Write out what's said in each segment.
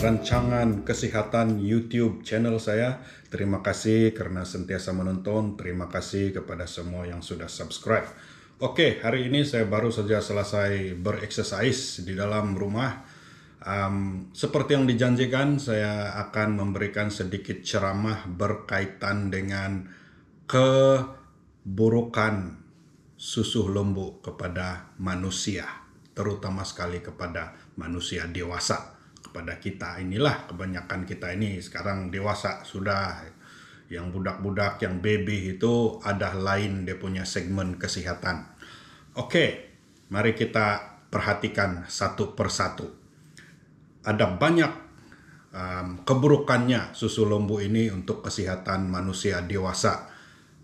rancangan kesehatan YouTube channel saya. Terima kasih karena sentiasa menonton. Terima kasih kepada semua yang sudah subscribe. Oke, hari ini saya baru saja selesai bereksersis di dalam rumah. Seperti yang dijanjikan, saya akan memberikan sedikit ceramah berkaitan dengan keburukan susu lembu kepada manusia, terutama sekali kepada manusia dewasa. Kepada kita inilah, kebanyakan kita ini sekarang dewasa sudah. Yang budak-budak, yang baby itu ada lain dia punya segmen kesehatan. Oke, mari kita perhatikan satu persatu. Ada banyak keburukannya susu lembu ini untuk kesehatan manusia dewasa.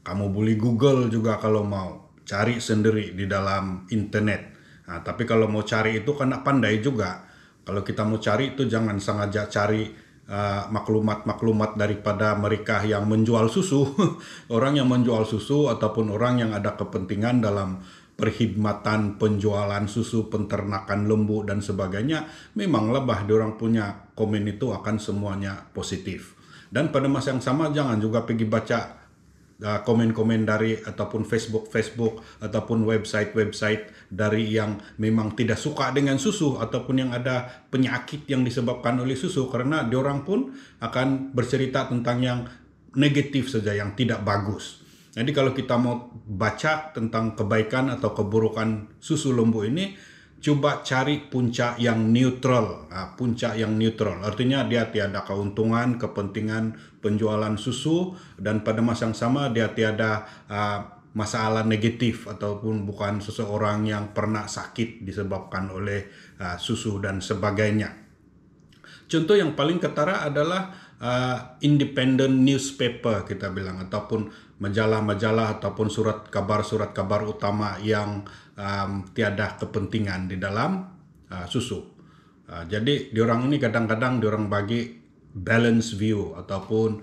Kamu boleh Google juga kalau mau, cari sendiri di dalam internet. Nah, tapi kalau mau cari itu kena pandai juga. Kalau kita mau cari itu jangan sengaja cari maklumat-maklumat daripada mereka yang menjual susu. Orang yang menjual susu ataupun orang yang ada kepentingan dalam perkhidmatan penjualan susu, penternakan lembu dan sebagainya, memang lebah diorang punya komen itu akan semuanya positif. Dan pada masa yang sama jangan juga pergi baca komen-komen dari ataupun Facebook ataupun website dari yang memang tidak suka dengan susu ataupun yang ada penyakit yang disebabkan oleh susu, karena diorang pun akan bercerita tentang yang negatif saja, yang tidak bagus. Jadi kalau kita mau baca tentang kebaikan atau keburukan susu lembu ini, coba cari puncak yang neutral. Puncak yang neutral artinya dia tiada keuntungan, kepentingan penjualan susu, dan pada masa yang sama dia tiada masalah negatif ataupun bukan seseorang yang pernah sakit disebabkan oleh susu dan sebagainya. Contoh yang paling ketara adalah independent newspaper kita bilang, ataupun majalah-majalah ataupun surat kabar utama yang tiada kepentingan di dalam susu. Jadi diorang ini kadang-kadang diorang bagi balance view ataupun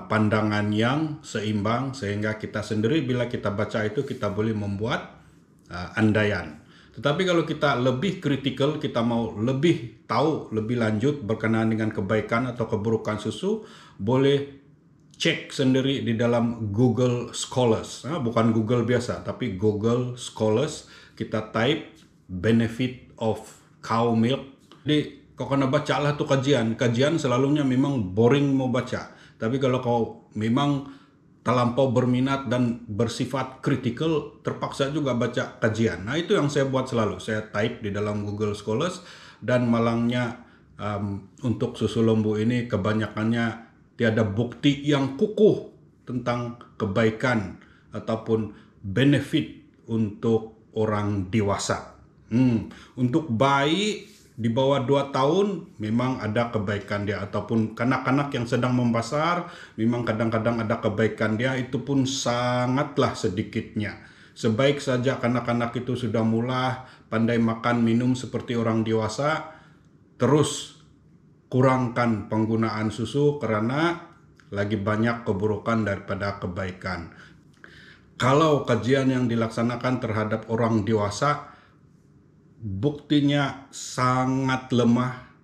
pandangan yang seimbang, sehingga kita sendiri bila kita baca itu kita boleh membuat andaian. Tetapi kalau kita lebih kritikal, kita mau lebih tahu lebih lanjut berkenaan dengan kebaikan atau keburukan susu, boleh cek sendiri di dalam Google Scholars. Bukan Google biasa, tapi Google Scholars. Kita type benefit of cow milk. Jadi kau kena baca lah tuh kajian. Kajian selalunya memang boring mau baca. Tapi kalau kau memang terlampau berminat dan bersifat kritikal, terpaksa juga baca kajian. Nah, itu yang saya buat selalu. Saya type di dalam Google Scholars, dan malangnya untuk susu lembu ini kebanyakannya tiada bukti yang kukuh tentang kebaikan ataupun benefit untuk orang dewasa. Untuk bayi di bawah 2 tahun memang ada kebaikan dia, ataupun kanak-kanak yang sedang membesar memang kadang-kadang ada kebaikan dia, itu pun sangatlah sedikitnya. Sebaik saja kanak-kanak itu sudah mulai pandai makan minum seperti orang dewasa, terus kurangkan penggunaan susu karena lagi banyak keburukan daripada kebaikan. Kalau kajian yang dilaksanakan terhadap orang dewasa buktinya sangat lemah.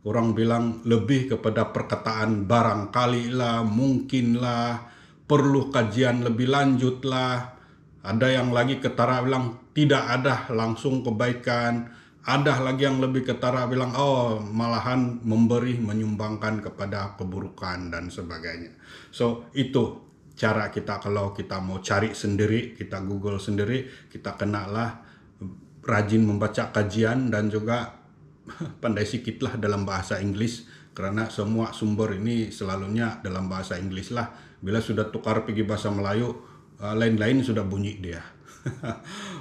Orang bilang lebih kepada perkataan barangkali lah, mungkin lah, perlu kajian lebih lanjut lah. Ada yang lagi ketara bilang tidak ada langsung kebaikan. Ada lagi yang lebih ketara bilang malahan memberi, menyumbangkan kepada keburukan dan sebagainya. So itu cara kita kalau kita mau cari sendiri, kita Google sendiri, kita kenalah rajin membaca kajian dan juga pandai sikitlah dalam bahasa Inggris, karena semua sumber ini selalunya dalam bahasa Inggris lah. Bila sudah tukar pergi bahasa Melayu, lain-lain sudah bunyi dia.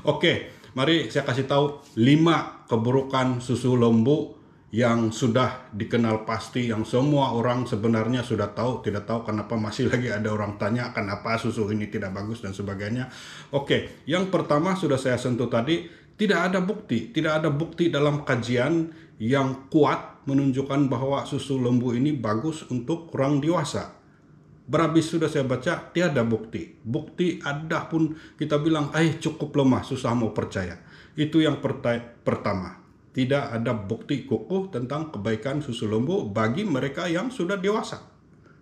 Oke, mari saya kasih tahu 5 keburukan susu lembu yang sudah dikenal pasti, yang semua orang sebenarnya sudah tahu. Tidak tahu kenapa masih lagi ada orang tanya kenapa susu ini tidak bagus dan sebagainya. Oke, yang pertama sudah saya sentuh tadi. Tidak ada bukti dalam kajian yang kuat menunjukkan bahwa susu lembu ini bagus untuk orang dewasa. Berhabis sudah saya baca, tiada bukti. Bukti ada pun kita bilang, cukup lemah, susah mau percaya. Itu yang pertama. tidak ada bukti kukuh tentang kebaikan susu lembu bagi mereka yang sudah dewasa.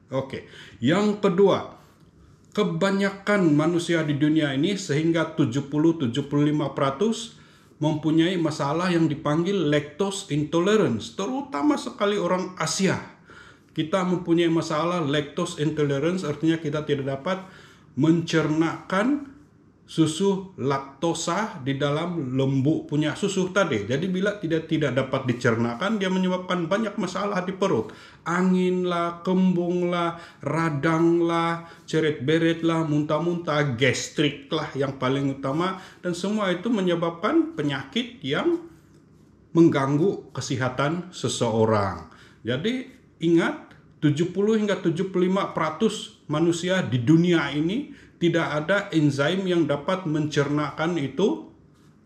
Oke. Yang kedua, kebanyakan manusia di dunia ini sehingga 70-75% mempunyai masalah yang dipanggil lactose intolerance, terutama sekali orang Asia. Kita mempunyai masalah lactose intolerance, artinya kita tidak dapat mencernakkan susu laktosa di dalam lembu punya susu tadi. Jadi bila tidak dapat dicernakan, dia menyebabkan banyak masalah di perut. Angin lah, kembung lah, radang lah, ceret-beret lah, muntah-muntah, gastrik lah yang paling utama. Dan semua itu menyebabkan penyakit yang mengganggu kesehatan seseorang. Jadi ingat, 70 hingga 75% manusia di dunia ini tidak ada enzim yang dapat mencernakan itu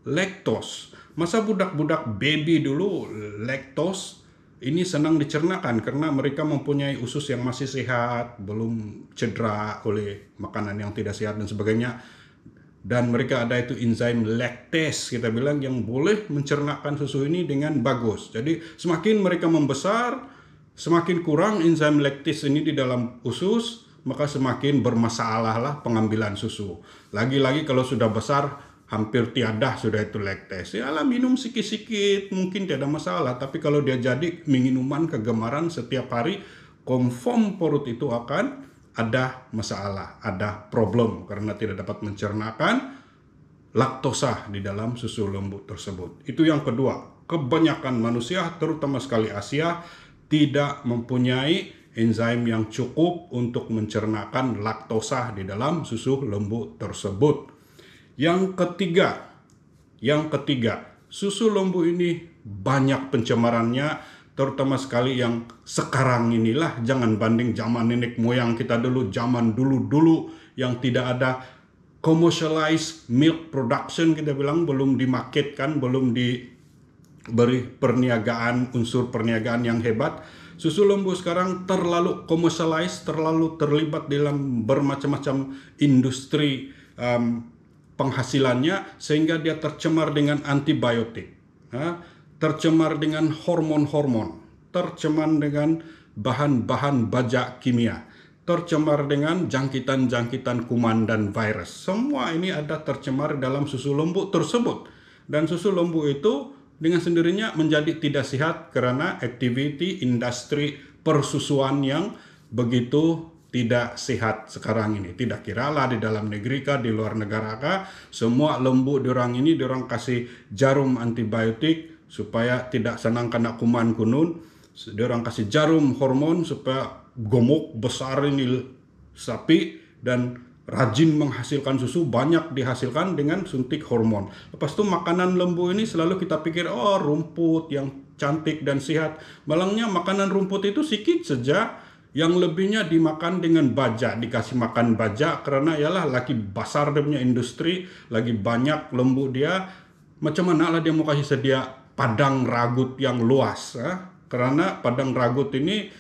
laktos. Masa budak-budak baby dulu laktos ini senang dicernakan karena mereka mempunyai usus yang masih sehat, belum cedera oleh makanan yang tidak sehat dan sebagainya. Dan mereka ada itu enzim lactase, kita bilang, yang boleh mencernakan susu ini dengan bagus. Jadi semakin mereka membesar, semakin kurang enzim lactase ini di dalam usus, maka semakin bermasalah lah pengambilan susu. Lagi-lagi kalau sudah besar, hampir tiada sudah itu lactase. Yalah, minum sikit-sikit mungkin tidak masalah, tapi kalau dia jadi minuman kegemaran setiap hari, confirm perut itu akan ada masalah, ada problem karena tidak dapat mencernakan laktosa di dalam susu lembu tersebut. Itu yang kedua. Kebanyakan manusia, terutama sekali Asia, tidak mempunyai enzim yang cukup untuk mencernakan laktosa di dalam susu lembu tersebut. Yang ketiga, susu lembu ini banyak pencemarannya, terutama sekali yang sekarang inilah. Jangan banding zaman nenek moyang kita dulu, zaman dulu yang tidak ada commercialized milk production, kita bilang, belum dimarketkan, belum diberi perniagaan, unsur perniagaan yang hebat. Susu lembu sekarang terlalu commercialized, terlalu terlibat dalam bermacam-macam industri penghasilannya, sehingga dia tercemar dengan antibiotik, tercemar dengan hormon-hormon, tercemar dengan bahan-bahan baja kimia, tercemar dengan jangkitan-jangkitan kuman dan virus. Semua ini ada tercemar dalam susu lembu tersebut. Dan susu lembu itu dengan sendirinya menjadi tidak sehat karena aktiviti industri persusuan yang begitu tidak sehat sekarang ini. Tidak kiralah di dalam negeri kah, di luar negara kah, semua lembu diorang ini diorang kasih jarum antibiotik supaya tidak senang kena kuman kunun. Diorang kasih jarum hormon supaya gemuk besar ini sapi dan rajin menghasilkan susu, banyak dihasilkan dengan suntik hormon. Lepas itu makanan lembu ini selalu kita pikir, oh rumput yang cantik dan sehat. Malangnya makanan rumput itu sedikit saja, yang lebihnya dimakan dengan baja, dikasih makan baja karena yalah lagi besar dia punya industri, lagi banyak lembu dia. Macam mana lah dia mau kasih sedia padang ragut yang luas, karena padang ragut ini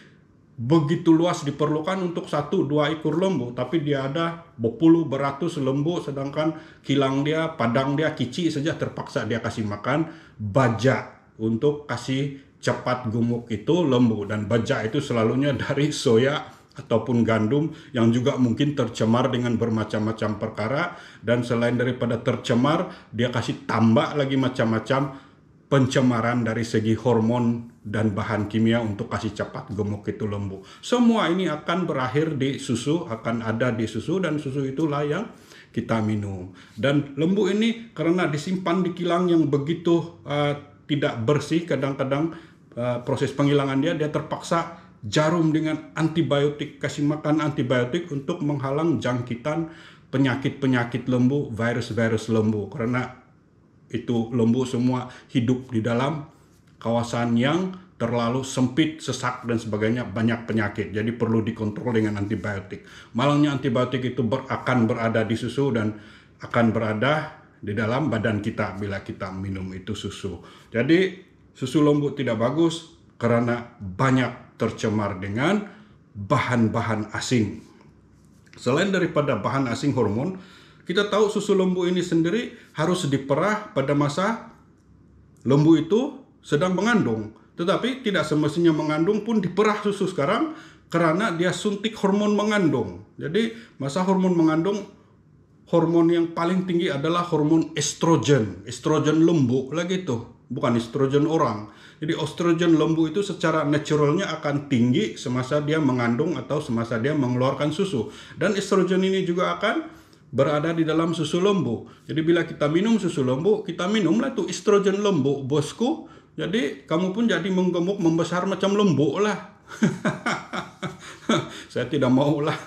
begitu luas diperlukan untuk 1-2 ekor lembu, tapi dia ada beratus lembu, sedangkan kilang dia, padang dia kecil saja, terpaksa dia kasih makan baja untuk kasih cepat gemuk itu lembu. Dan baja itu selalunya dari soya ataupun gandum yang juga mungkin tercemar dengan bermacam-macam perkara. Dan selain daripada tercemar, dia kasih tambah lagi macam-macam pencemaran dari segi hormon dan bahan kimia untuk kasih cepat gemuk itu lembu. Semua ini akan berakhir di susu, akan ada di susu, dan susu itulah yang kita minum. Dan lembu ini karena disimpan di kilang yang begitu tidak bersih, kadang-kadang proses penghilangan dia terpaksa jarum dengan antibiotik, kasih makan antibiotik untuk menghalang jangkitan penyakit-penyakit lembu, virus-virus lembu. Karena itu lembu semua hidup di dalam kawasan yang terlalu sempit, sesak dan sebagainya, banyak penyakit. Jadi perlu dikontrol dengan antibiotik. Malangnya antibiotik itu akan berada di susu dan akan berada di dalam badan kita bila kita minum itu susu. Jadi susu lembu tidak bagus karena banyak tercemar dengan bahan-bahan asing. Selain daripada bahan asing hormon, kita tahu susu lembu ini sendiri harus diperah pada masa lembu itu sedang mengandung. Tetapi tidak semestinya mengandung pun diperah susu sekarang karena dia suntik hormon mengandung. Jadi masa hormon mengandung, hormon yang paling tinggi adalah hormon estrogen. Estrogen lembu lagi tuh, bukan estrogen orang. Jadi estrogen lembu itu secara naturalnya akan tinggi semasa dia mengandung atau semasa dia mengeluarkan susu. Dan estrogen ini juga akan berada di dalam susu lembu. Jadi bila kita minum susu lembu, kita minumlah tuh estrogen lembu, bosku. Jadi kamu pun jadi menggemuk, membesar macam lembu lah. Saya tidak mau lah.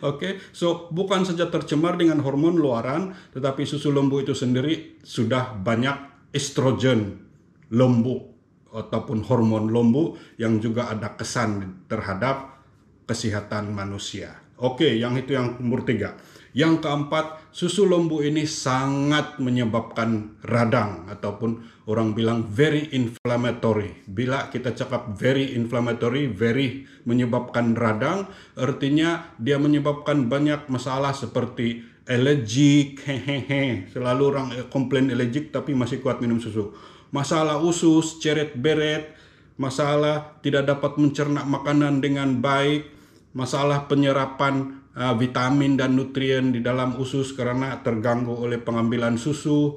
Oke, so bukan saja tercemar dengan hormon luaran, tetapi susu lembu itu sendiri sudah banyak estrogen lembu ataupun hormon lembu yang juga ada kesan terhadap kesehatan manusia. Oke, yang itu yang nomor 3. Yang keempat, susu lembu ini sangat menyebabkan radang ataupun orang bilang very inflammatory. Bila kita cakap very inflammatory, very menyebabkan radang, artinya dia menyebabkan banyak masalah seperti allergic, selalu orang komplain allergic tapi masih kuat minum susu. Masalah usus, ceret-beret, masalah tidak dapat mencerna makanan dengan baik, masalah penyerapan vitamin dan nutrien di dalam usus karena terganggu oleh pengambilan susu,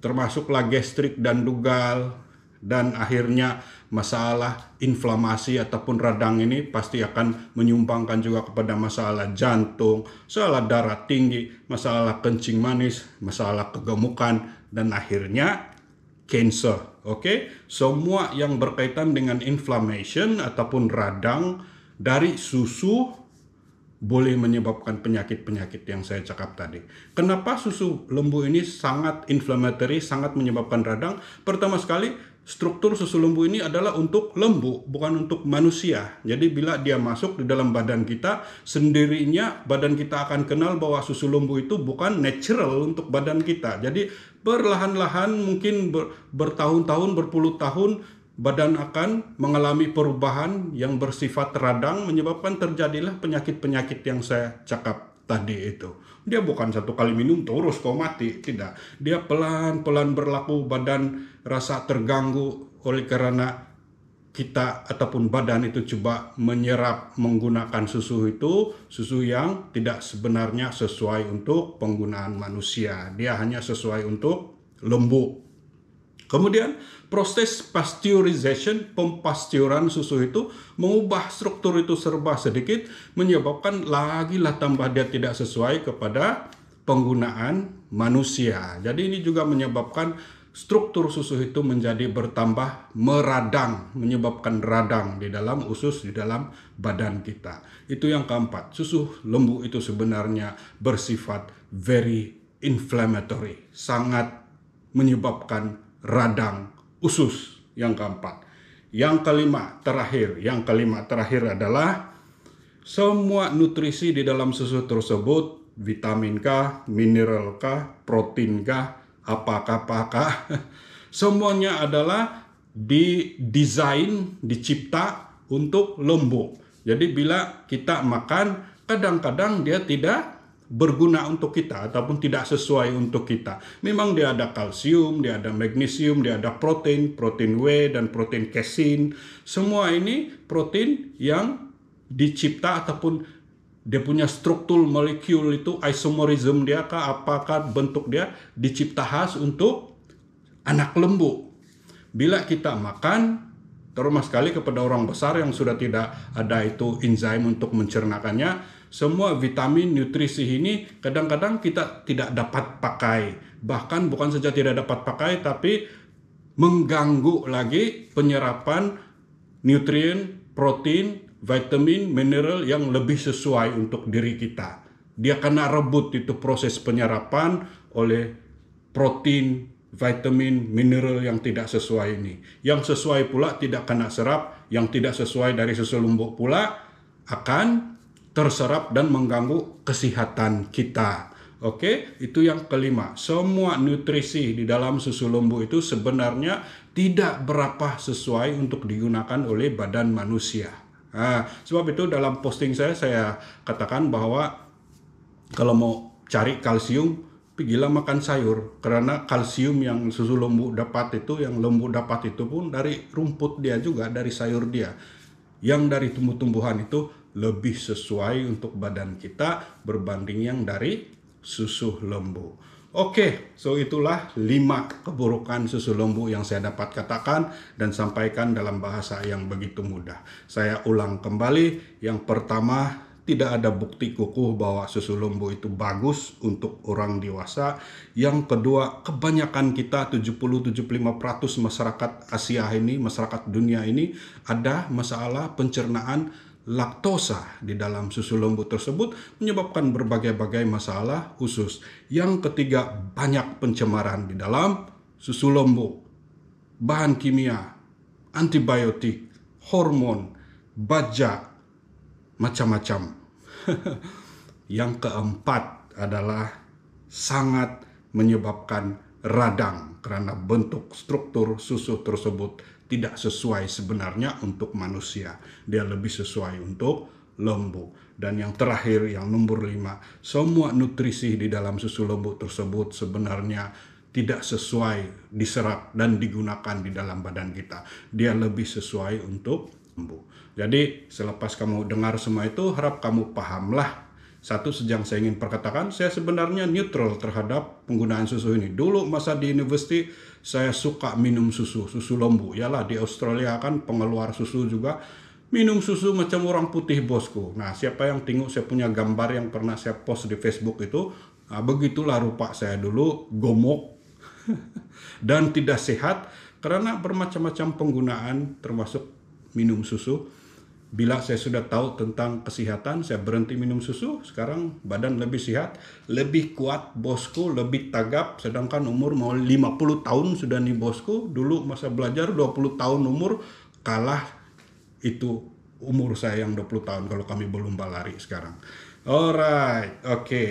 termasuklah gastrik dan dugal, dan akhirnya masalah inflamasi ataupun radang ini pasti akan menyumbangkan juga kepada masalah jantung, masalah darah tinggi, masalah kencing manis, masalah kegemukan, dan akhirnya cancer. Oke, semua yang berkaitan dengan inflammation ataupun radang dari susu boleh menyebabkan penyakit-penyakit yang saya cakap tadi. Kenapa susu lembu ini sangat inflammatory, sangat menyebabkan radang? Pertama sekali, struktur susu lembu ini adalah untuk lembu, bukan untuk manusia. Jadi bila dia masuk di dalam badan kita, sendirinya badan kita akan kenal bahwa susu lembu itu bukan natural untuk badan kita. Jadi perlahan-lahan mungkin bertahun-tahun, berpuluh tahun, badan akan mengalami perubahan yang bersifat radang, menyebabkan terjadilah penyakit-penyakit yang saya cakap tadi itu. Dia bukan satu kali minum terus kau mati, tidak. Dia pelan-pelan berlaku, badan rasa terganggu oleh karena kita ataupun badan itu coba menyerap menggunakan susu itu, susu yang tidak sebenarnya sesuai untuk penggunaan manusia. Dia hanya sesuai untuk lembu. Kemudian proses pasteurization, pempasturan susu itu mengubah struktur itu serba sedikit, menyebabkan lagilah tambah dia tidak sesuai kepada penggunaan manusia. Jadi ini juga menyebabkan struktur susu itu menjadi bertambah meradang, menyebabkan radang di dalam usus, di dalam badan kita. Itu yang keempat, susu lembu itu sebenarnya bersifat very inflammatory, sangat menyebabkan radang usus. Yang keempat. Yang kelima terakhir adalah semua nutrisi di dalam susu tersebut, vitamin kah, mineral kah, protein kah, apakah, semuanya adalah didesain, dicipta untuk lembu. Jadi bila kita makan, kadang-kadang dia tidak berguna untuk kita ataupun tidak sesuai untuk kita. Memang dia ada kalsium, dia ada magnesium, dia ada protein W dan protein casein. Semua ini protein yang dicipta ataupun dia punya struktur molekul itu isomerism dia kah, apakah bentuk dia dicipta khas untuk anak lembu. Bila kita makan, terutama sekali kepada orang besar yang sudah tidak ada itu enzim untuk mencernakannya, semua vitamin, nutrisi ini kadang-kadang kita tidak dapat pakai. Bahkan bukan saja tidak dapat pakai, tapi mengganggu lagi penyerapan nutrien, protein, vitamin, mineral yang lebih sesuai untuk diri kita. Dia kena rebut itu proses penyerapan oleh protein, vitamin, mineral yang tidak sesuai ini. Yang sesuai pula tidak kena serap, yang tidak sesuai dari susu lembu pula akan terserap dan mengganggu kesehatan kita. Oke, itu yang kelima. Semua nutrisi di dalam susu lembu itu sebenarnya tidak berapa sesuai untuk digunakan oleh badan manusia. Sebab itu dalam posting saya katakan bahwa kalau mau cari kalsium, pergilah makan sayur, karena kalsium yang susu lembu dapat itu, yang lembu dapat itu pun dari rumput dia juga, dari sayur dia. Yang dari tumbuh-tumbuhan itu lebih sesuai untuk badan kita berbanding yang dari susu lembu. Oke, so itulah 5 keburukan susu lembu yang saya dapat katakan dan sampaikan dalam bahasa yang begitu mudah. Saya ulang kembali, yang pertama, tidak ada bukti kukuh bahwa susu lembu itu bagus untuk orang dewasa. Yang kedua, kebanyakan kita 70-75% masyarakat Asia ini, masyarakat dunia ini ada masalah pencernaan laktosa di dalam susu lembu tersebut, menyebabkan berbagai-bagai masalah usus. Yang ketiga, banyak pencemaran di dalam susu lembu. Bahan kimia, antibiotik, hormon, baja, macam-macam. Yang keempat adalah sangat menyebabkan radang karena bentuk struktur susu tersebut tidak sesuai sebenarnya untuk manusia. Dia lebih sesuai untuk lembu. Dan yang terakhir, yang nomor 5, semua nutrisi di dalam susu lembu tersebut sebenarnya tidak sesuai diserap dan digunakan di dalam badan kita. Dia lebih sesuai untuk lembu. Jadi selepas kamu dengar semua itu, harap kamu pahamlah. Satu, sejak saya ingin perkatakan, saya sebenarnya neutral terhadap penggunaan susu ini. Dulu masa di university, saya suka minum susu lembu. Yalah, di Australia kan pengeluar susu juga. Minum susu macam orang putih, bosku. Nah, siapa yang tengok saya punya gambar yang pernah saya post di Facebook itu, begitulah rupa saya dulu, gomok dan tidak sehat karena bermacam-macam penggunaan termasuk minum susu. Bila saya sudah tahu tentang kesehatan, saya berhenti minum susu. Sekarang badan lebih sehat, lebih kuat, bosku, lebih tagap. Sedangkan umur mau 50 tahun sudah nih, bosku. Dulu masa belajar 20 tahun umur, kalah itu umur saya yang 20 tahun kalau kami berlomba lari sekarang. Alright, oke.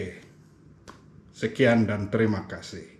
Sekian dan terima kasih.